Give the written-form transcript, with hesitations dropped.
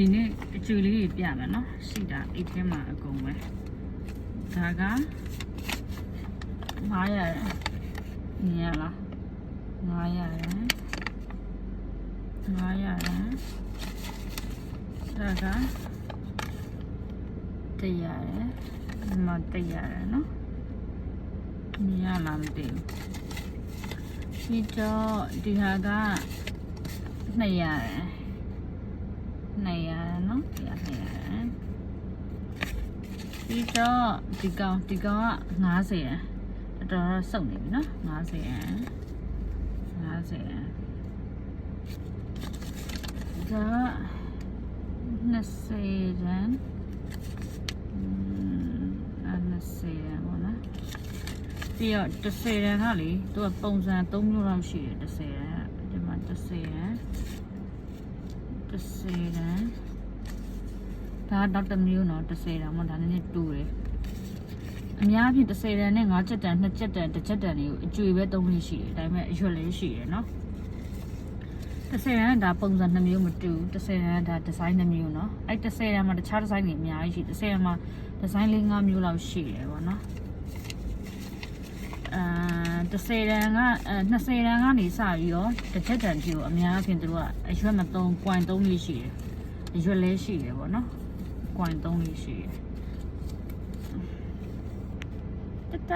ဒီနေ့အကျွေးလေးပြမယ်နော်ရှိတာအိတ်ထဲမှာအကုန်ပဲဒါက900ရယ်မြင်ရလား900ရယ်900ရယ်ဒါက100ရယ်ဒီမှာ100ရယ်နော်မြင်ရလားမသိဘူးပြီးတော့ဒီဟာက200ရယ်200နော်200ပြီးတော့ဒီကောင်က50ရယ်တော်တော်စုံနေပြီနော်50ရယ်50ရယ်ဒါ20ရယ်20ရယ်ပေါ့နော်ပြီးတော့10ရယ်ကလေသူကပုံစံ3မျိုးလောက်ရှိတယ်10ရယ်ဒီမှာ10ရယ်10ရယ်ဒါတော့တစ်မျိုးနော်10ရယ်မှဒါနည်းနည်းတူတယ်အများဖြင့်10ရယ်နဲ့5ချက်တန်2ချက်တန်1ချက်တန်တွေကိုအကျွေပဲသုံးလို့ရှိတယ်ဒါပေမဲ့အရွက်လေးရှိတယ်နော်10ရယ်ကဒါပုံစံ2မျိုးမတူ10ရယ်ကဒါဒီဇိုင်း2မျိုးနော်အဲ့10ရယ်မှာတခြားဒီဇိုင်းတွေအများကြီးရှိ10ရယ်မှာဒီဇိုင်း၄5မျိုးလောက်ရှိတယ်ပေါ့နော်10ရန်က20ရန်ကနေစပြီးတော့တစ်ချက်တန်ကြီးကိုအများအပြားသူတို့ကအရွက်မသုံး .3 လေးရှိတယ်အရွက်လေးရှိတယ်ပေါ့နော် .3 လေးရှိတယ်တတ